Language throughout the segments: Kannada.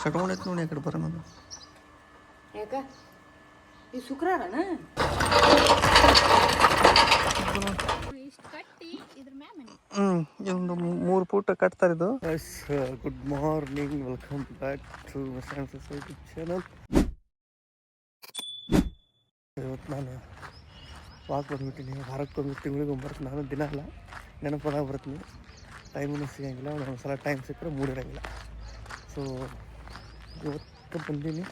ಶಟ್ಕೊಂಡೈತೆ ನೋಡಿ ಆ ಕಡೆ ಬರೋಣ ಯಾಕ ಈ ಶುಕ್ರವಾರನ ಒಂದು 3 ಫೂಟ್ ಕಟ್ತಾರೆ ಇದು. Good morning, welcome back to society channel. ಇವತ್ತು ನಾನು ವಾಕ್ ಬಂದ್ಬಿಟ್ಟಿನಿ. ವಾರಕ್ಕೊಮ್ಮೆ ತಿಂಗಳಿಗೊಮ್ಮೆ ಬರ್ತೀನಿ. ನಾನು ದಿನ ಅಲ್ಲ, ನೆನಪದಾಗ ಬರ್ತೀನಿ. ಟೈಮನ್ನು ಸಿಗೋಂಗಿಲ್ಲ. ಒಂದೊಂದು ಸಲ ಟೈಮ್ ಸಿಕ್ಕರೆ ಮೂಡಿರೋಂಗಿಲ್ಲ. ಸೊ ಇವತ್ತು ಬಂದೀನಿ.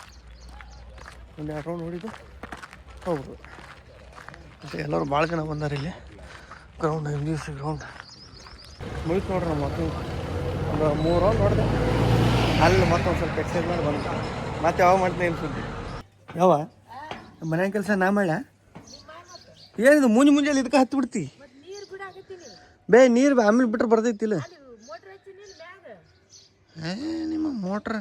ಒಂದು 2 ರೌಂಡ್ ನೋಡಿದ್ದು ಹೌದು. ಮತ್ತು ಎಲ್ಲರೂ ಭಾಳ ಜನ ಬಂದಾರೆ ಇಲ್ಲಿ. ಗ್ರೌಂಡ್ MGC ಗ್ರೌಂಡ್ ಮುಗಿತು ನೋಡ್ರಿ. ನಮ್ಮ ಮಕ್ಕಳು ಒಂದು 3 ರೌಂಡ್ ನೋಡಿದೆ. ಅಲ್ಲಿ ಮತ್ತೊಂದು ಸ್ವಲ್ಪ ಎಕ್ಸೈಸ್ ಮಾಡಿ ಬಂದು ಮತ್ತೆ ಯಾವಾಗ ಮಾಡ್ತೀನಿ ಏನು ಸುದ್ದಿ. ಯಾವ ಮನ್ಯಾಗ ಕೆಲಸ ನಾ ಮಾಡ ಏನಿದು ಮುಂಜಾನೆ ಇದಕ್ಕೆ ಹತ್ತು ಬಿಡ್ತಿ ಬೇ ನೀರು ಆಮೇಲೆ ಬಿಟ್ರೆ ಬರ್ತೈತಿಲ್ಲ. ನಿಮ್ಮ ಮೋಟ್ರ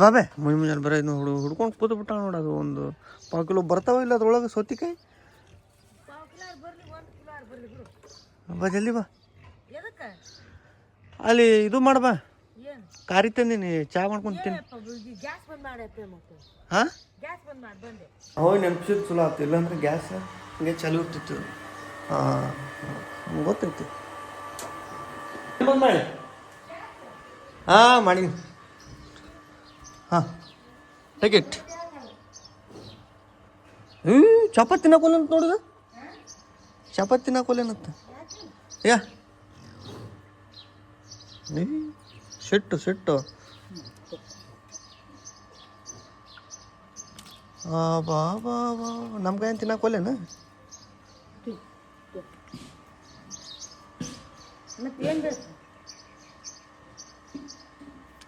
ಬಾಬೆ ಮುಂಜಾನೆ ಬರೀ ಹುಡ್ಕೊಂಡು ಕೂತು ಬಿಟ್ಟ ನೋಡಿ. ಅದು ಒಂದು 1 ಕಿಲೋ ಬರ್ತಾವ ಇಲ್ಲ ಅದ್ರೊಳಗೆ ಸೌತಿಕಾಯಿ. ಬಾ ಜಲ್ದಿ ಬಾ. ಅಲ್ಲಿ ಇದು ಮಾಡಬಾ, ಕಾರಿ ತಂದೀನಿ, ಚಾ ಮಾಡ್ಕೊಂತೀನಿ. ಹಾಂ ಅವಾಗ ನೆನಪಿಸಿದ್ ಚಲೋ ಆಯ್ತು. ಇಲ್ಲಾಂದ್ರೆ ಗ್ಯಾಸ್ ಹಿಂಗೆ ಚಾಲು ಇರ್ತಿತ್ತು. ಹಾಂ ಗೊತ್ತೈತಿ. ಮಾಡಿ ಹಾಂ ಮಾಡಿ ಹಾಂ ಟಿಕೆಟ್. ಚಪಾತಿ ತಿನ್ನಕೋಲೇನಂತ ನೋಡುದು. ಚಪಾತಿ ತಿನ್ನಕೋಲೇನಂತ ಯಾ ಸಿಟ್ಟು ಸಿಟ್ಟು. ಬಾ ಬಾ ಬಾ ನಮ್ಮ ಕೈ ತಿನ್ನಕೋಲೇನ.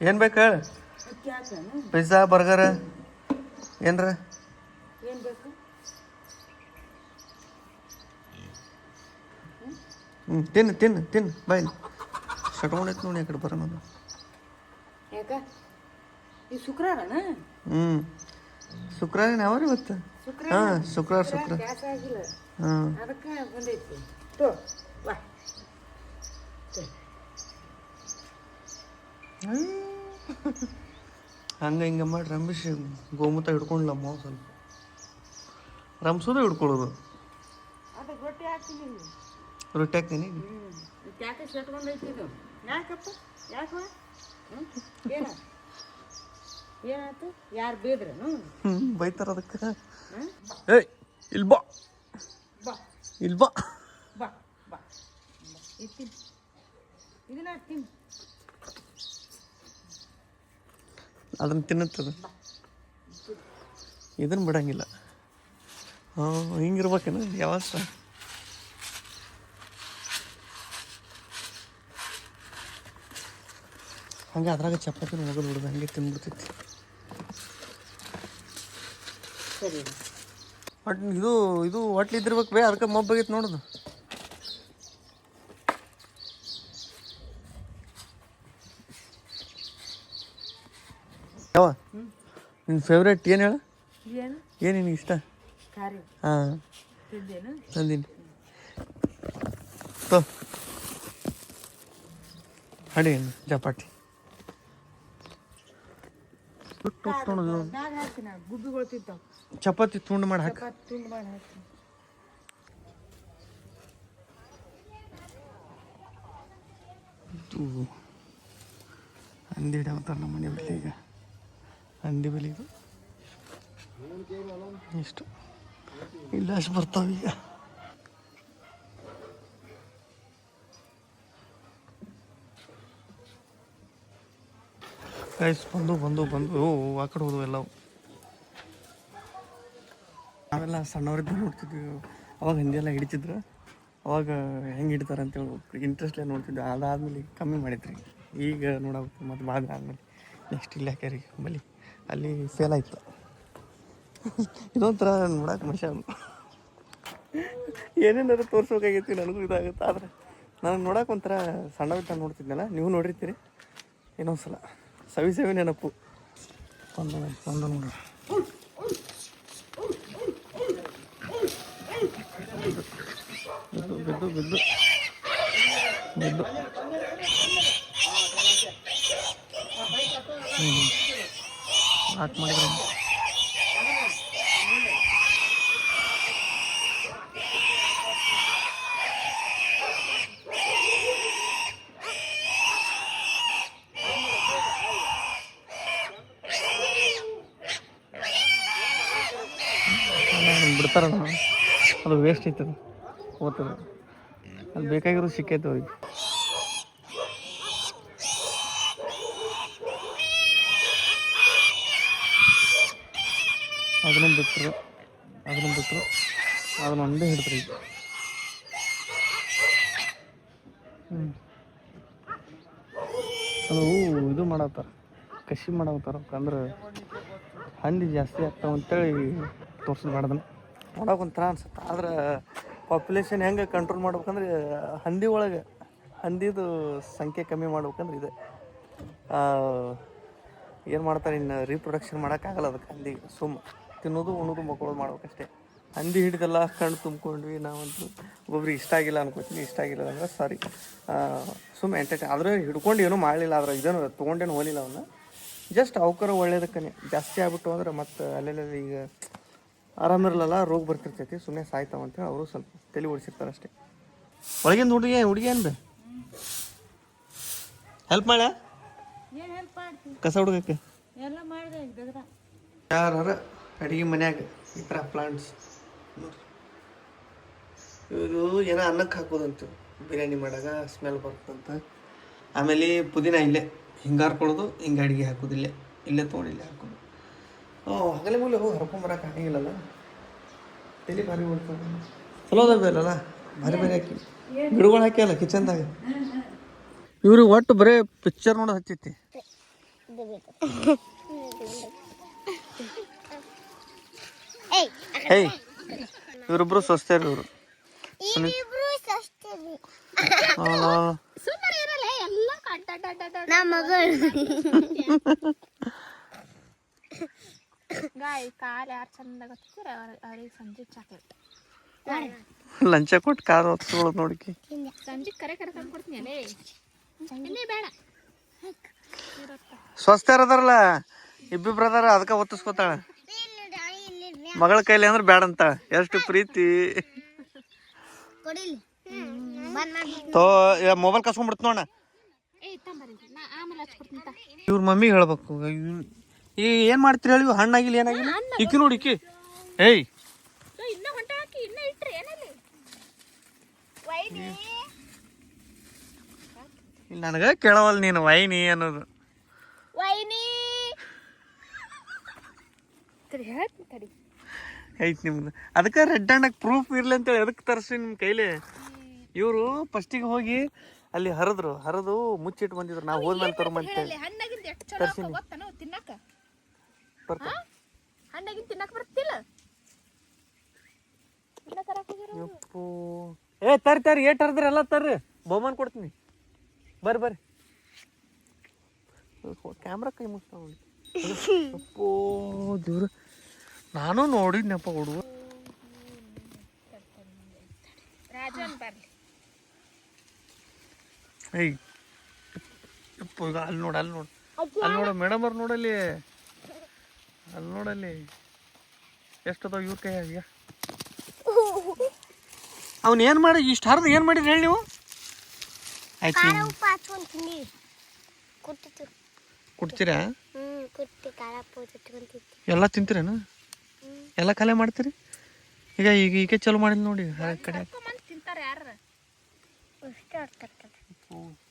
ಏನು ಬೇಕು ಹೇಳ? ಪಿಜ್ಜಾ, ಬರ್ಗರ್ ಏನ್ರ ತಿನ್ನು ತಿನ್ನು ತಿನ್ನು ಬಾಯ್. ಶಟ್ಕೊಂಡೈತೆ ನೋಡಿ ಆ ಕಡೆ ಬರೋಣ. ಯಾಕ ಈ ಶುಕ್ರವಾರನ? ಶುಕ್ರವಾರ ಯಾವ್ರಿ ಇವತ್ತು? ಹಾಂ ಶುಕ್ರವಾರ ಹಾಂ ಅದಕ್ಕೆ ಬಂದೈತಿ. ಹಂಗೆ ಹಿಂಗೆ ಮಾಡಿ ರಂಬಿಸಿ ಗೋಮೂತ ಹಿಡ್ಕೊಂಡ್ಲ ಮಾವು ಸ್ವಲ್ಪ ರಂಸೋದು ಹಿಡ್ಕೊಳ್ಳೋದು. ರೊಟ್ಟಿ ಹಾಕ್ತೀನಿ. ಏನಾಯ್ತು? ಯಾರು ಬೇದ್ರ ಬೈತಾರ ಅದಕ್ಕೆ. ಏಯ್ ಇಲ್ಲಿ ಬಾ, ಇಲ್ಲಿ ಬಾ, ಇದನ್ನ ತಿನ್. ಅದನ್ನ ತಿನ್ನುತ್ತದ, ಇದನ್ನ ಬಿಡಂಗಿಲ್ಲ. ಹಿಂಗಿರ್ಬೇಕೇನು ಯಾವತ್ತ? ಹಂಗೆ ಅದ್ರಾಗ ಚಪಾತಿನ ಹೋಗೋದು ಬಿಡೋದು, ಹಂಗೆ ತಿನ್ಬಿಡ್ತೈತಿ. ಬಟ್ ಇದು ಹೋಟ್ಲ್ ಇದ್ದಿರ್ಬೇಕು ಬೇ, ಅದಕ್ಕೆ ಮಬ್ಬಾಗೈತೆ ನೋಡೋದು. ಯಾವ ನಿನ್ನ ಫೇವ್ರೇಟ್ ಏನು ಹೇಳ? ಏನು ನಿನಗೆ ಇಷ್ಟ? ಹಾಂ ತಂದೀನಿ ತೋ ಅಡಿ ಚಪಾತಿ. ಚಪಾತಿ ತುಂಡು ಮಾಡಿ ಹಾಕಿ. ಹಂದಿ ಹಿಡಿಯತ್ತಾರ ನಮ್ಮ ಮನೆ ಬಳಿ. ಈಗ ಹಂದಿ ಬಲಿ ಇದು ಇಷ್ಟು ಇಲ್ಲ ಅಷ್ಟು ಬರ್ತಾವ ಈಗ. ಗೈಸ್ ಬಂದು ಆ ಕಡೆ ಹೋದವು ಎಲ್ಲವು. ನಾವೆಲ್ಲ ಸಣ್ಣವರಿದ್ದು ನೋಡ್ತಿದ್ವಿ ಅವಾಗ. ಹಂದಿ ಎಲ್ಲ ಹಿಡಿತಿದ್ರು ಅವಾಗ. ಹೆಂಗೆ ಹಿಡಿತಾರೆ ಅಂತೇಳಿ ಇಂಟ್ರೆಸ್ಟ್ಲೇ ನೋಡ್ತಿದ್ವಿ. ಅದಾದ್ಮೇಲೆ ಕಮ್ಮಿ ಮಾಡಿದ್ರಿ. ಈಗ ನೋಡಬೇಕು ಮತ್ತು ಭಾಳ ಆದಮೇಲೆ ನೆಕ್ಸ್ಟ್ ಇಲ್ಲಿ ಹಾಕ್ಯಾರಿ ಬಲಿ. ಅಲ್ಲಿ ಫೇಲ್ ಆಯ್ತು. ಇನ್ನೊಂಥರ ನೋಡಕ್ಕೆ ಮನುಷ್ಯ ಏನೇನಾದ್ರು ತೋರಿಸ್ಬೇಕಾಗೈತಿ. ನನಗೂ ಇದಾಗುತ್ತೆ. ಆದರೆ ನನಗೆ ನೋಡಕ್ಕೆ ಒಂಥರ ಸಣ್ಣವಿದ್ದ ನೋಡ್ತಿದ್ನಲ್ಲ, ನೀವು ನೋಡಿರ್ತೀರಿ. ಇನ್ನೊಂದ್ಸಲ ಸವಿ ನೆನಪು ಒಂದು ನೋಡ್ರಿ. ಬಿದ್ದು ಬಿದ್ದು ಲಾಕ್ ಮಾಡಿದ್ರೆ ಬಿಡ್ತಾರ ಅದು ವೇಸ್ಟ್ ಐತದ ಓದ್ತದ ಅಲ್ಲಿ ಬೇಕಾಗಿರೋದು ಸಿಕ್ಕೈತೆ ಅವ್ರಿಗೆ. ಅದನ್ನು ಬಿಟ್ಟರು ಅದನ್ನ ಒಂದೇ ಹಿಡಿದ್ರಿ ಈಗ. ಅದು ಇದು ಮಾಡತ್ತಾರ, ಕಸಿ ಮಾಡತ್ತಾರ. ಅಂದ್ರೆ ಹಂದಿ ಜಾಸ್ತಿ ಆಗ್ತಾವ ಅಂತೇಳಿ ತೋರಿಸ್ಬಾರ್ದನ್ನ ನೋಡೋಕೆ ಒಂಥರ ಅನ್ಸುತ್ತೆ. ಆದ್ರೆ ಪಾಪ್ಯುಲೇಷನ್ ಹೆಂಗೆ ಕಂಟ್ರೋಲ್ ಮಾಡ್ಬೇಕಂದ್ರೆ ಹಂದಿ ಒಳಗೆ ಹಂದಿದು ಸಂಖ್ಯೆ ಕಮ್ಮಿ ಮಾಡ್ಬೇಕಂದ್ರೆ ಇದೆ. ಏನು ಮಾಡ್ತಾರೆ, ಇನ್ನು ರೀಪ್ರೊಡಕ್ಷನ್ ಮಾಡೋಕ್ಕಾಗಲ್ಲ ಅದಕ್ಕೆ. ಹಂದಿ ಸುಮ್ಮ ತಿನ್ನೋದು ಉಣ್ಣೋದು ಮಕ್ಕಳೋದು ಮಾಡ್ಬೇಕಷ್ಟೇ. ಹಂದಿ ಹಿಡಿದೆಲ್ಲ ಕಣ್ಣು ತುಂಬ್ಕೊಂಡ್ವಿ ನಾವಂತೂ. ಒಬ್ಬರಿಗೆ ಇಷ್ಟ ಆಗಿಲ್ಲ ಅನ್ಕೋತೀನಿ. ಇಷ್ಟ ಆಗಿಲ್ಲ ಅಂದ್ರೆ ಸಾರಿ, ಸುಮ್ಮನೆ ಎಂಟರ್ಟೈನ್. ಆದರೆ ಹಿಡ್ಕೊಂಡು ಏನೂ ಮಾಡಲಿಲ್ಲ. ಆದ್ರೆ ಇದೇನು ತೊಗೊಂಡೇನು ಹೋಗಲಿಲ್ಲ ಅವನ್ನ. ಜಸ್ಟ್ ಅವಕರ ಒಳ್ಳೇದಕ್ಕನೆ. ಜಾಸ್ತಿ ಆಗ್ಬಿಟ್ಟು ಅಂದ್ರೆ ಮತ್ತು ಅಲ್ಲೆಲ್ಲ ಈಗ ಆರಾಮಿರಲ್ಲ, ರೋಗ ಬರ್ತಿರ್ತೈತಿ, ಸುಮ್ಮನೆ ಸಾಯ್ತಾವಂತೇಳಿ ಅವರು ಸ್ವಲ್ಪ ತಲೆ ಓಡಿಸಿರ್ತಾರೆ ಅಷ್ಟೇ. ಒಳಗಿಂದ ಹುಡುಗಿ ಏನು ಬೇ ಹೆಲ್ಪ್ ಮಾಡ ಕಸ ಹುಡುಗಕ್ಕೆ ಎಲ್ಲ ಮಾಡಿದೆ. ಯಾರ ಅಡುಗೆ ಮನ್ಯಾಗ ಈ ಥರ ಪ್ಲಾಂಟ್ಸ್ ಇವರು ಏನೋ ಅನ್ನಕ್ಕೆ ಹಾಕೋದಂತ ಬಿರಿಯಾನಿ ಮಾಡಾಗ ಸ್ಮೆಲ್ ಬರ್ತಂತ. ಆಮೇಲೆ ಪುದೀನ ಇಲ್ಲೇ ಹಿಂಗೆ ಹಾರ್ಕೊಳ್ಳೋದು, ಹಿಂಗೆ ಅಡುಗೆ ಹಾಕೋದು ಇಲ್ಲೇ ತೊಗೊಂಡು ಇಲ್ಲೇ ಹಾಕೋದು. ಹಗಲೇ ಮೂಲೆ ಹೋಗಿ ಹರ್ಕೊಂಬರಕ್ಕೆ ಆಗಂಗಿಲ್ಲಲ್ಲ. ತಲೆ ಭಾರಿ ಓಡ್ತದೆ. ಚಲೋ ಅದ ಬೇಲಲ್ಲ, ಭಾರಿ ಭಾರಿ ಹಾಕಿ ಗಿಡಗಳು ಹಾಕ್ಯಲ್ಲ ಕಿಚನ್ದಾಗ. ಇವ್ರಿಗೆ ಒಟ್ಟು ಬರೇ ಪಿಕ್ಚರ್ ನೋಡೋದು ಹಚ್ಚೈತಿ. ಹೇಯ್ ಇವರಿಬ್ರು ಸ್ವಸ್ಥರು ಇವರು. ಲಂಚ ಕೊಟ್ಟು ಕಾರ್ ಹೊತ್ಕೊಳ್ಳೋದು ನೋಡಿಕಿ. ಸ್ವಸ್ಥರು ಅದಾರಲ್ಲ ಇಬ್ಬಿಬ್ರು ಅದಾರ, ಅದಕ್ಕೆ ಒತ್ತಿಸ್ಕೊತಾಳ. ಮಗಳ ಕೈಲಿ ಅಂದ್ರೆ ಬೇಡ ಅಂತ. ಎಷ್ಟು ಪ್ರೀತಿ. ಮೊಬೈಲ್ ಕಸ್ಕೊಂಡ್ಬಿಡ್ತು ನೋಡ. ಇವ್ರ ಮಮ್ಮಿಗೆ ಹೇಳ್ಬೇಕು, ಈಗ ಏನ್ ಮಾಡ್ತೀರಿ ಹೇಳಿ, ಹಣ್ಣಾಗಿಲ್ಲ ಏನಾಗಿಲ್ಲ. ಇಕ್ಕಿ ನೋಡಿ ಇಕ್ಕಿ. ಏಯ್ ನನಗ ಕೇಳವಲ್ ನೀನು ವೈನಿ ಅನ್ನೋದು. ಐತ್ ನಿಮ್ದು. ಅದಕ್ಕೆ ರೆಡ್ ಹಣ್ಣಕ್ಕೆ ಪ್ರೂಫ್ ಇರ್ಲಿ ಅಂತೇಳಿ ಅದಕ್ಕೆ ತರಿಸಿ ನಿಮ್ಮ ಕೈಲಿ. ಇವರು ಫಸ್ಟಿಗೆ ಹೋಗಿ ಅಲ್ಲಿ ಹರಿದು ಮುಚ್ಚಿಟ್ಟು ಬಂದಿದ್ರು. ನಾವು ಹೋದ್ಮೇಲೆ ತಗೊಂಬಂತೇಳಿ ತರ್ಸಿನಿ. ತರ್ರಿ ಏಟ್ ಹರಿದ್ರಿ ಎಲ್ಲ ತರ್ರಿ, ಬಹುಮಾನ ಕೊಡ್ತೀನಿ. ಬರ್ರಿ ಕ್ಯಾಮ್ರಾ ಕೈ ಮುಗಿಸ್ತಾವ. ಅಪ್ಪೋ ದೇವ್ರ, ನಾನು ನೋಡಿದ್ನಪ್ಪ ಹುಡುಗ. ಏಯ್ ಅಪ್ಪ, ಈಗ ಅಲ್ಲಿ ನೋಡ ಮೇಡಮ್ ಅವ್ರು ನೋಡಲ್ಲಿ, ಎಷ್ಟದ ಇವ್ರ ಕೈಯಾಗ. ಅವ್ನು ಏನು ಮಾಡಿ ಇಷ್ಟು ಹರಿದು ಏನು ಮಾಡಿದ್ರಿ ಹೇಳಿ ನೀವು? ಆಯ್ತು ಕುಡ್ತೀರಾ? ಎಲ್ಲ ತಿಂತೀರೇನು? ಎಲ್ಲ ಕಲೆ ಮಾಡ್ತೀರಿ? ಈಗ ಚಲೋ ಮಾಡಿಲ್ಲ ನೋಡಿ ಕಡೆ.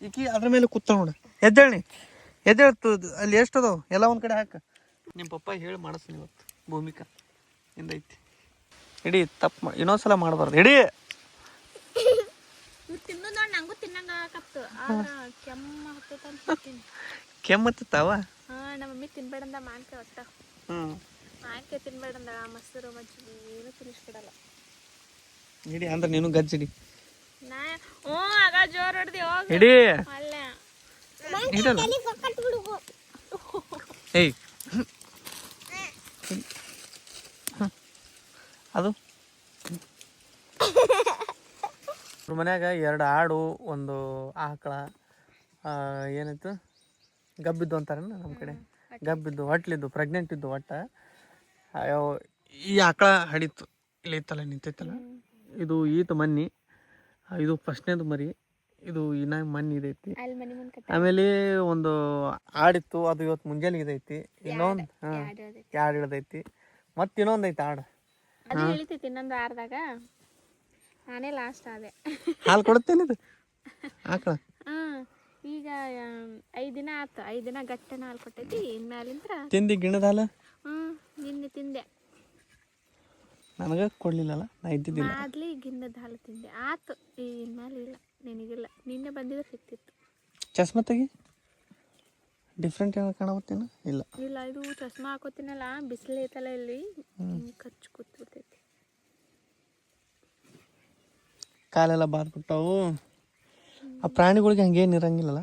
ಈಗ ಅದ್ರ ಮೇಲೆ ಕೂತ ನೋಡ. ಎದ್ದೇಳಿ ಅಲ್ಲಿ ಎಷ್ಟು ಅದಾವ ಎಲ್ಲ ಒಂದ್ ಕಡೆ ಹಾಕ. ನಿಮ್ಮ ಪಪ್ಪ ಹೇಳಿ ಮಾಡಿಸ್ತೀನಿ ಇವತ್ತು. ಭೂಮಿಕಾ ಇಂದೈತಿ ಇಡೀ ತಪ್ಪು ಇನ್ನೊಂದ್ಸಲ ಮಾಡಬಾರ್ದು. ಇಡೀ ಕೆಮ್ಮತ್ತಾವ. ನಮ್ಮಮ್ಮಿ ತಿನ್ಬೇಡಂದ ಮಾನ್ಕೆ ಒಟ್ಟ. ಮಾನ್ಕೆ ತಿನ್ಬೇಡಂದ, ಮೊಸರು ಮಜ್ಜಿಗೆ ಏನು ತಿನ್ನಿಸ್ಬಿಡಲ್ಲ. ಇಡಿ ಅಂದ್ರೆ ನೀನು ಗಜ್ಜಿಡಿ. ಆಗ ಜೋರ್ ಹೊಡ್ದಿ ಹೋಗ. ಇಡಿ ಅಲ್ಲ ಏಯ್ ಅದು ಅವ್ರ ಮನ್ಯಾಗ 2 ಆಡು, 1 ಆಕಳ, ಏನಾಯ್ತು ಗಬ್ಬಿದ್ದು ಅಂತಾರೇನು ನಮ್ಮ ಕಡೆ, ಗಬ್ಬಿದ್ದು ಹೊಟ್ಲಿದ್ದು ಪ್ರೆಗ್ನೆಂಟ್ ಇದ್ದು ಒಟ್ಟು ಈ ಆಕಳ ಹಡಿತು ಇಲ್ಲಿ ಇತ್ತಲ್ಲ ನಿಂತೈತಲ್ಲ, ಇದು ಈತ ಮನ್ನಿ, ಇದು ಫಸ್ಟ್ನೇದು ಮರಿ, ಇದು ಇನ್ನ ಮಣ್ಣಿ ಇದೈತಿ. ಆಮೇಲೆ ಒಂದು ಆಡಿತ್ತು, ಅದು ಇವತ್ತು ಮುಂಜಾನೆ ಇದೈತಿ. ಇನ್ನೊಂದು 2 ಇಳ್ದೈತಿ. ಮತ್ತೆ ಇನ್ನೊಂದು ಐತಿ ಆಡು, ಅದು ಇಳಿತೈತಿ ಇನ್ನೊಂದು ವಾರದಾಗ. ನಾನೇ ಲಾಸ್ಟ್ ಆದೆ. ಹಾಲು ಕೊಡುತ್ತೇನೆ ಇದು ಆಕಳ. ಈಗ 5 ದಿನ ಆಯ್ತು. 5 ದಿನ ಗಟ್ಟೆನ ಹಾಲು ಕೊಟ್ಟೈತಿ. ಇನ್ಮ್ಯಾಲಿಂತ್ರ ತಿಂದಿ ಗಿಣ್ಣದ ಹಾಲು? ನಿನ್ನೆ ತಿಂದೆ. ನನಗೆ ಕೊಡ್ಲಿಲ್ಲಲ್ಲ, ನಾ ಇದ್ದಿದ್ದಿಲ್ಲ. ಮಾಡ್ಲಿ ಗಿಣ್ಣದ ಹಾಲು ತಿಂದೆ ಆತು. ಇನ್ಮೇಲೆ ಇಲ್ಲ, ನಿನಗಿಲ್ಲ. ನಿನ್ನೆ ಬಂದಿದ್ರೆ ಸಿಕ್ತಿತ್ತು. ಚಸ್ಮಾ ತೆಗಿ, ಡಿಫ್ರೆಂಟ್ ಏನೋ ಕಾಣಬತ್ತೇನು? ಇಲ್ಲ ಇಲ್ಲ, ಇದು ಚಸ್ಮಾ ಹಾಕೋತೀನಲ್ಲ, ಬಿಸಿಲು ಐತಲ್ಲ ಇಲ್ಲಿ, ಕಚ್ಚು ಕೂತ್ಬಿಡ್ತೈತಿ. ಕಾಲೆಲ್ಲ ಬಾದ್ಬಿಟ್ಟವು. ಆ ಪ್ರಾಣಿಗಳಿಗೆ ಹಂಗೇನು ಇರಂಗಿಲ್ಲಲ್ಲ.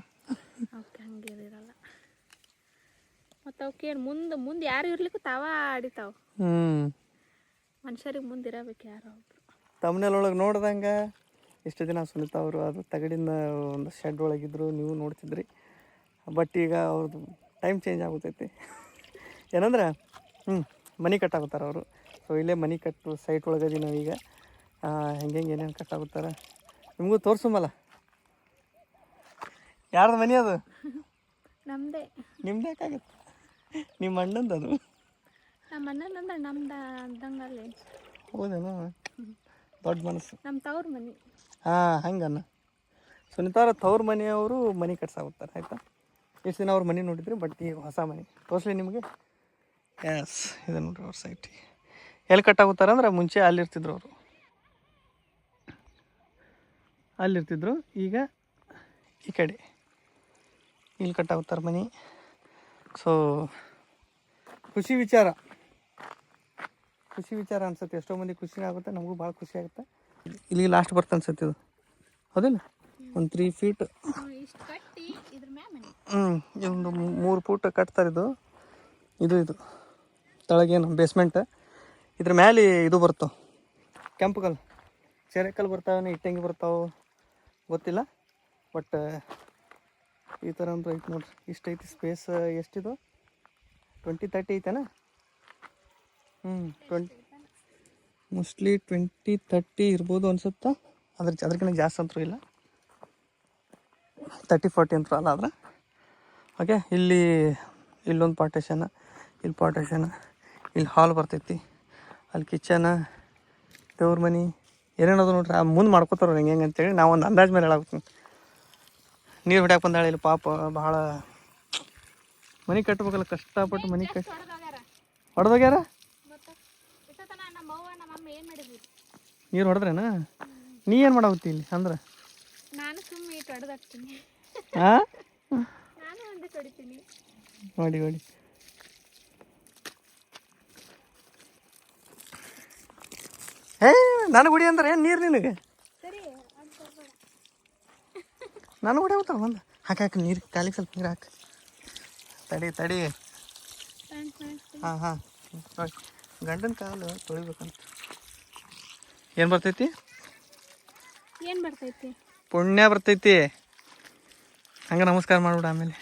ಅವಕ್ಕೆ ಹಂಗೇನಿರಲ್ಲ. ಮತ್ತು ಅವಕ್ಕೇನು ಮುಂದೆ ಯಾರು ಇರ್ಲಿಕ್ಕೂ ತಾವ ಆಡಿತಾವ. ಮನುಷ್ಯರಿಗೆ ಮುಂದಿರಬೇಕು ಯಾರೋ ಒಬ್ರು. ತಮ್ಮನೇಲೊಳಗೆ ನೋಡ್ದಂಗೆ ಇಷ್ಟು ದಿನ ಸುನಿತಾ ಅವರು ಅದು ತಗಡಿನ ಒಂದು ಶೆಡ್ ಒಳಗಿದ್ರು, ನೀವು ನೋಡ್ತಿದ್ರಿ. ಬಟ್ ಈಗ ಅವ್ರದ್ದು ಟೈಮ್ ಚೇಂಜ್ ಆಗುತ್ತೈತಿ. ಏನಂದ್ರೆ ಮನೆ ಕಟ್ಟಾಗುತ್ತಾರೆ ಅವರು. ಸೊ ಇಲ್ಲೇ ಮನೆ ಕಟ್ಟು ಸೈಟ್ ಒಳಗದಿ ನಾವೀಗ. ಹೆಂಗೆ ಏನೇನು ಕಟ್ಟಾಗುತ್ತಾರೆ ನಿಮಗೂ ತೋರ್ಸುಮಲ್ಲ. ಯಾರ್ದು ಮನೆ ಅದು? ನಮ್ಮದೇ. ನಿಮ್ದು ಯಾಕಾಗತ್ತೆ? ನಿಮ್ಮ ಅಣ್ಣಂದು ಅದು? ನಮ್ಮ ಅಣ್ಣನಂದ್ರೆ ನಮ್ದು ಅಂದಂಗಲ್ಲಿ. ಹೌದೇನೋ, ದೊಡ್ಡ ಮನಸ್ಸು. ನಮ್ಮ ತವ್ರ ಮನೆ. ಹಂಗನ್ನ ಸುನಿತಾರ ತವ್ರ ಮನೆಯವರು ಮನೆ ಕಟ್ಸಾಗುತ್ತಾರೆ. ಆಯಿತಾ, ಇಷ್ಟು ದಿನ ಅವ್ರ ಮನೆ ನೋಡಿದ್ರಿ, ಬಟ್ ಈಗ ಹೊಸ ಮನೆ ತೋರಿಸ್ಲಿ ನಿಮಗೆ. ಎಸ್, ಇದೆ ನೋಡ್ರಿ ಅವ್ರ ಸೈಟ್. ಎಲ್ಲಿ ಕಟ್ಟಾಗುತ್ತಾರೆ ಅಂದ್ರೆ ಮುಂಚೆ ಅಲ್ಲಿರ್ತಿದ್ರು ಅವರು, ಅಲ್ಲಿರ್ತಿದ್ರು. ಈಗ ಈ ಕಡೆ ಇಲ್ಲಿ ಕಟ್ಟಾಗುತ್ತಾರೆ ಮನೆ. ಸೊ ಖುಷಿ ವಿಚಾರ ಅನ್ಸುತ್ತೆ. ಎಷ್ಟೋ ಮಂದಿ ಖುಷಿ ಆಗುತ್ತೆ, ನಮಗೂ ಭಾಳ ಖುಷಿ ಆಗುತ್ತೆ. ಇಲ್ಲಿಗೆ ಲಾಸ್ಟ್ ಬರ್ತ ಅನ್ಸುತ್ತೆ ಇದು, ಹೌದಿಲ್ಲ? ಒಂದು 3 ಫೀಟ್. ಇದೊಂದು 3 ಫೂಟ್ ಕಟ್ತಾರೆ. ಇದು ತಳಗೇನು ಬೇಸ್ಮೆಂಟ್. ಇದ್ರ ಮೇಲೆ ಇದು ಬರ್ತಾವೆ, ಕೆಂಪು ಕಲ್ಲು, ಚೆರೆ ಕಲ್ಲು ಬರ್ತಾವೆ, ಇಟ್ಟಂಗಿ ಬರ್ತಾವೆ, ಗೊತ್ತಿಲ್ಲ. ಬಟ್ ಈ ಥರ ಒಂದು ಐತೆ ನೋಡ್ರಿ. ಇಷ್ಟೈತಿ ಸ್ಪೇಸ್. ಎಷ್ಟಿದು? 20-30 ಐತೆನಾ? 20 20-30 ಇರ್ಬೋದು ಅನ್ಸುತ್ತಾ. ಅದಕ್ಕಿಂತ ಜಾಸ್ತಿ ಅಂತೂ ಇಲ್ಲ, 30-40 ಅಂತೂ ಅಲ್ಲ. ಆದ್ರೆ ಓಕೆ, ಇಲ್ಲೊಂದು ಪಾರ್ಟೇಷನ್, ಇಲ್ಲಿ ಪಾರ್ಟೇಷನ್, ಇಲ್ಲಿ ಹಾಲ್ ಬರ್ತೈತಿ, ಅಲ್ಲಿ ಕಿಚನ್, ದೇವ್ರ ಮನೆ, ಏನೇನದು ನೋಡ್ರಿ. ಮುಂದೆ ಮಾಡ್ಕೋತಾರ ಹೆಂಗೆ ಅಂತೇಳಿ ನಾವು ಒಂದು ಅಂದಾಜು ಮೇಲೆ ಹೇಳಾಗ್ತೀನಿ. ನೀರು ಹೊಡ್ಯಾಕೆ ಬಂದಾಳೆ ಇಲ್ಲಿ ಪಾಪ. ಭಾಳ ಮನೆ ಕಟ್ಬೇಕಲ್ಲ, ಕಷ್ಟಪಟ್ಟು ಮನೆ ಕಟ್ಟಿ ಹೊಡೆದೋಗ್ಯಾರ. ನೀರು ಹೊಡೆದ್ರೇನ? ನೀ ಏನು ಮಾಡಾಗುತ್ತಿ ಇಲ್ಲಿ ಅಂದ್ರೆ? ನಾನು ಸುಮ್ಮನೆ ಇಟ್ಟು ಹೊಡೆದಾಕ್ತೀನಿ. ನಾನು ಒಂದೇ ಹೊಡಿತೀನಿ. ಹೊಡಿ. ನನಗೆ ಹೊಡಿ ಅಂದ್ರೆ ಏನು ನೀರು ನಿನಗೆ? ನಾನು ಹೊಡ್ಯಾಗುತ್ತಾರ ಬಂದು. ಹಾಕಿ ನೀರು, ಕಾಲಿಗೆ ಸ್ವಲ್ಪ ನೀರು ಹಾಕಿ. ತಡಿ. ಹಾಂ ನೋಡಿ, ಗಂಡನ ಕಾಲು ತೊಳಿಬೇಕಂತ. ಏನು ಬರ್ತೈತಿ? ಪುಣ್ಯ ಬರ್ತೈತಿ. ಹಂಗೆ ನಮಸ್ಕಾರ ಮಾಡ್ಬಿಡ. ಆಮೇಲೆ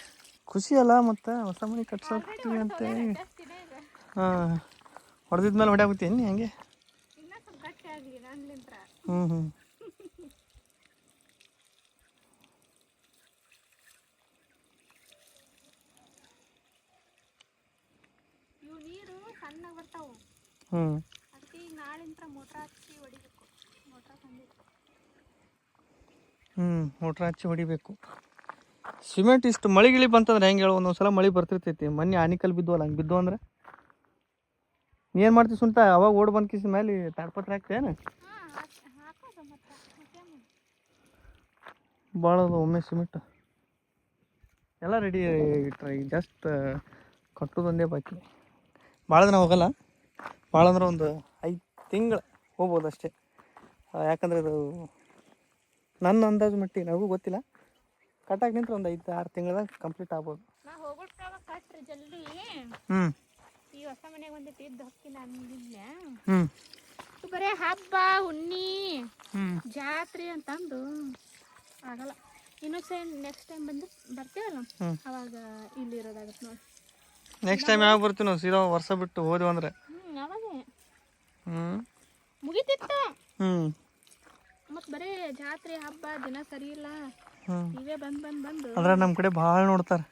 ಖುಷಿ ಅಲ್ಲ, ಮತ್ತು ಹೊಸ ಮನೆ ಕಟ್ಸೋಗ್ತೀವಿ ಅಂತೇಳಿ. ಹೊಡೆದಿದ್ಮೇಲೆ ಹೊಡ್ಯಾಗುತ್ತೀನಿ ಹಂಗೆ. ಹ್ಞೂ ಮೋಟ್ರ್ ಹಚ್ಚಿ ಹೊಡಿಬೇಕು. ಸಿಮೆಂಟ್ ಇಷ್ಟು ಮಳೆ ಬಂತಂದ್ರೆ ಹೆಂಗೆ ಹೇಳು? ಒಂದೊಂದ್ಸಲ ಮಳೆ ಬರ್ತಿರ್ತೈತಿ. ಮೊನ್ನೆ ಆನಿಕಲ್ ಬಿದ್ದುವಲ್ಲ, ಹಂಗೆ ಬಿದ್ದು ಅಂದ್ರೆ ನೀ ಏನು ಮಾಡ್ತೀವಿ ಸುಂಟ? ಅವಾಗ ಓಡ್ ಬಂದು ಕಿಸಿ ಮೇಲೆ ತಾಡ್ಪತ್ರ ಹಾಕ್ತೇನು? ಭಾಳ ಅದು ಒಮ್ಮೆ ಸಿಮೆಂಟ್ ಎಲ್ಲ ರೆಡಿ ಇಟ್ರೆ ಈಗ ಜಸ್ಟ್ ಕಟ್ಟೋದೊಂದೇ ಬಾಕಿ. ಭಾಳ ದಿನ ಹೋಗಲ್ಲ. ಭಾಳ ಅಂದ್ರೆ ಒಂದು 5 ತಿಂಗಳು ಹೋಗ್ಬೋದು ಅಷ್ಟೇ. ಯಾಕಂದರೆ ಇದು ನನ್ನ ಅಂದಾಜು ಮಟ್ಟಿಗೆ, ನನಗೂ ಗೊತ್ತಿಲ್ಲ. ಕಟ್ಟಾಗಿ ನಿಂತ್ರೆ ಒಂದು 5-6 ತಿಂಗಳದಾಗ ಕಂಪ್ಲೀಟ್ ಆಗ್ಬೋದು. ಈ ಹೊಸ ಮನೆಗೆ ಬಂದೈತಿ, ಇದ್ದು ಹೊಕ್ಕಿನ ಅಂದಿದ್ದೆ. ಬರೇ ಹಬ್ಬ ಹುಣ್ಣಿ ಹ್ಞೂ ಜಾತ್ರೆ ಅಂತಂದು ಆಗಲ್ಲ. ನೆಕ್ಸ್ಟ್ ಟೈಮ್ ಬರ್ತೀವಲ್ಲ ಅವಾಗ ಇಲ್ಲಿ ಇರೋದಾಗತ್ತೆ ನೋಡಿ. ನೆಕ್ಸ್ಟ್ ಟೈಮ್ ಯಾವಾಗ ಬರ್ತೀವಿ ನಾವು? ಸೀದಾ ವರ್ಷ ಬಿಟ್ಟು ಹೋದ್ವಿ ಅಂದ್ರೆ ಅವಾಗೇ ಹ್ಞೂ ಮುಗಿತಿತ್ತು. ಹ್ಞೂ ಮತ್ತು ಬರೀ ಜಾತ್ರೆ ಹಬ್ಬ ದಿನ ಸರಿ ಇಲ್ಲ, ಹ್ಞೂ ಇವೇ ಬಂದು ಅಂದ್ರೆ ನಮ್ಮ ಕಡೆ ಭಾಳ ನೋಡ್ತಾರೆ.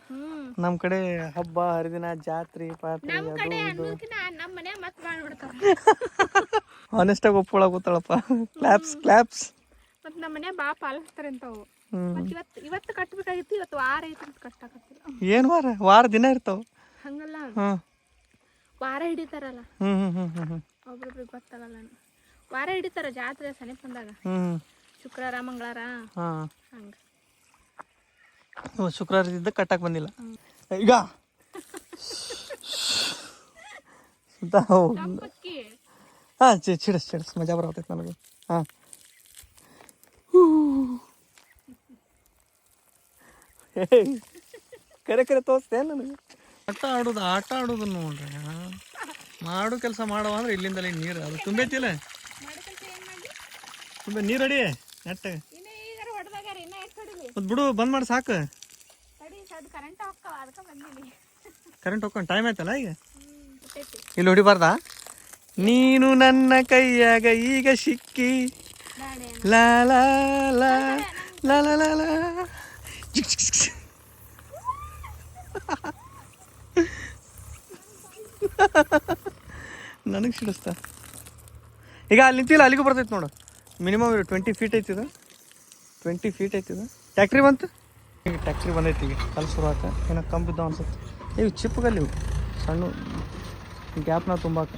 ಹ್ಮ್ ನಮ್ಮ ಕಡೆ ಹಬ್ಬ ಹರಿದಿನ ಜಾತ್ರೆ ಪಾತ್ರೆ ನಮ್ಮ ಅದು ಕಡೆ ಇದು ಅನ್ನೋದಕ್ಕಿಂತ ನಮ್ಮ ಮನೆ ಮತ್ತೆ ಮಾಡ್ಬಿಡ್ತಾರ. ಆನೆಸ್ಟಾಗಿ ಒಪ್ಕೊಳಕ್ ಗೊತ್ತಾಳಪ್ಪ. ಕ್ಲಾಪ್ಸ್. ಮತ್ತು ನಮ್ಮ ಮನೆ ಭಾಳ ಪಾಲಿಸ್ತಾರೆ ಅಂತವು. ಹ್ಞೂ ಮತ್ತು ಇವತ್ತು ಕಟ್ಟಬೇಕಾಗಿತ್ತು, ಇವತ್ತು ವಾರ ಐತಿ ಅಂತ ಕಟ್ಟಕತ್ತಿಲ್ಲ. ಏನು ವಾರ ದಿನ ಇರ್ತಾವೆ. ಹಂಗಲ್ಲ, ಹ್ಞೂ ವಾರ ಹಿಡಿತಾರಲ್ಲ, ಹ್ಞೂ ಹ್ಞೂ ಹ್ಞೂ ಹ್ಞೂ ಹ್ಞೂ ಒಬ್ರೊಬ್ರಿಗೆ ಗೊತ್ತಾಗಲ್ಲ. ವಾರ ಹಿಡಿತಾರ ಜಾತ್ರೆ ಸನಿಪ್ ಬಂದಾಗ, ಹ್ಞೂ ಶುಕ್ರವಾರ ಮಂಗಳವಾರ ಹಾಂ ಹಂಗೆ. ಶುಕ್ರವಾರ ಇದ್ದ ಕಟ್ಟಕ್ಕೆ ಬಂದಿಲ್ಲ ಈಗ. ತಪ್ಪಕ್ಕಿ ಹಾಂ ಚಿಡಸ್ ಮಜಾ ಬರತೈತೆ ನನಗೆ. ಹಾಂ ಕರೆ ತೋರಿಸ್ತೇ ನನಗೆ. ಆಟ ಆಡೋದು ನೋಡ್ರಿ. ಮಾಡು ಕೆಲಸ ಮಾಡವ ಅಂದ್ರೆ ಇಲ್ಲಿಂದಲೇ ನೀರು ಅದು ತುಂಬೈತಿಲ್ಲ, ತುಂಬ ನೀರು ಅಡಿ ನೆಟ್ಟಾಗ ಮತ್ತು ಬಿಡು, ಬಂದ್ ಮಾಡಿ ಸಾಕು. ಕರೆಂಟ್ ಹೋಗ್ಕೊಂಡು ಟೈಮ್ ಆಯ್ತಲ್ಲ ಈಗ. ಇಲ್ಲಿ ಹೊಡಿಬಾರ್ದಾ? ನೀನು ನನ್ನ ಕೈಯಾಗ ಈಗ ಸಿಕ್ಕಿ ಲಾ ಲಾ ಲಾ ಲಾ ಲಾ ಲಾ ಲಾ. ನನಗೆ ಸಿಡಿಸ್ತಾ. ಈಗ ಅಲ್ಲಿ ನಿಂತಿಲ್ಲ, ಅಲ್ಲಿಗೂ ಬರ್ತೈತೆ ನೋಡು. ಮಿನಿಮಮ್ 20 ಫೀಟ್ ಐತಿದು, 20 ಫೀಟ್ ಐತಿದು. ಟ್ಯಾಕ್ಟ್ರಿ ಬಂತು, ಈಗ ಟ್ಯಾಕ್ಟ್ರಿ ಬಂದೈತಿ. ಈಗ ಅಲ್ಲಿ ಶುರು ಆತ. ಏನೋ ಕಂಬಿದ್ದಾವ ಅನ್ಸುತ್ತೆ. ಇವು ಚಿಪ್ಪಗಲ್ಲಿ ಇವು ಸಣ್ಣ ಗ್ಯಾಪ್ನ ತುಂಬಾಕ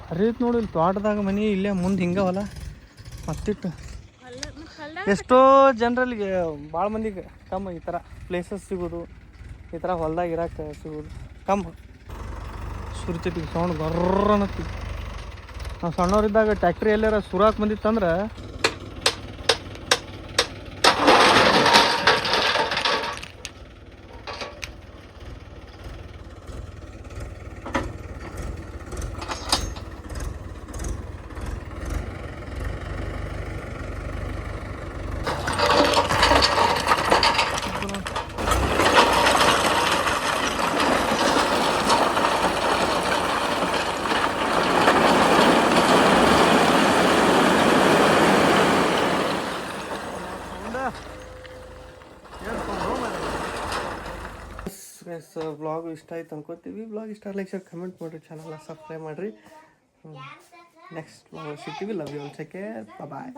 ಹರಿಯುತ್ತೆ ನೋಡು. ಇಲ್ಲಿ ತೋಟದಾಗ ಮನೆ ಇಲ್ಲೇ ಮುಂದೆ ಹಿಂಗವಲ್ಲ ಮತ್ತಿಟ್ಟು. ಎಷ್ಟೋ ಜನರಲ್ಲಿಗೆ ಭಾಳ ಮಂದಿಗೆ ಕಮ್ಮ ಈ ಥರ ಪ್ಲೇಸಸ್ ಸಿಗೋದು, ಈ ಥರ ಹೊಲ್ದಾಗ ಇರೋಕೆ ಸಿಗೋದು ಕಮ್ಮ. ಸುರಿತೈತಿ ಸೌಂಡ್ ಬರ್ರ ಅನ್ನತ್ತಿ. ನಾವು ಸಣ್ಣವ್ರಿದ್ದಾಗ ಟ್ಯಾಕ್ಟ್ರಿ ಎಲ್ಲಾರ ಸುರಾಕ್ ಬಂದಿತ್ತಂದ್ರೆ ವ್ಲಾಗ್ ಇಷ್ಟ ಆಯ್ತು ಅನ್ಕೋತೀವಿ. ವ್ಲಾಗ್ ಇಷ್ಟ ಲೈಕ್ ಶೇರ್ ಕಮೆಂಟ್ ಮಾಡಿರಿ, ಚಾನಲ್ನ ಸಬ್ಸ್ಕ್ರೈಬ್ ಮಾಡಿರಿ. ನೆಕ್ಸ್ಟ್ ವ್ಲಾಗ್ ಸಿಗ್ತೀವಿ. Love you all, take care, bye.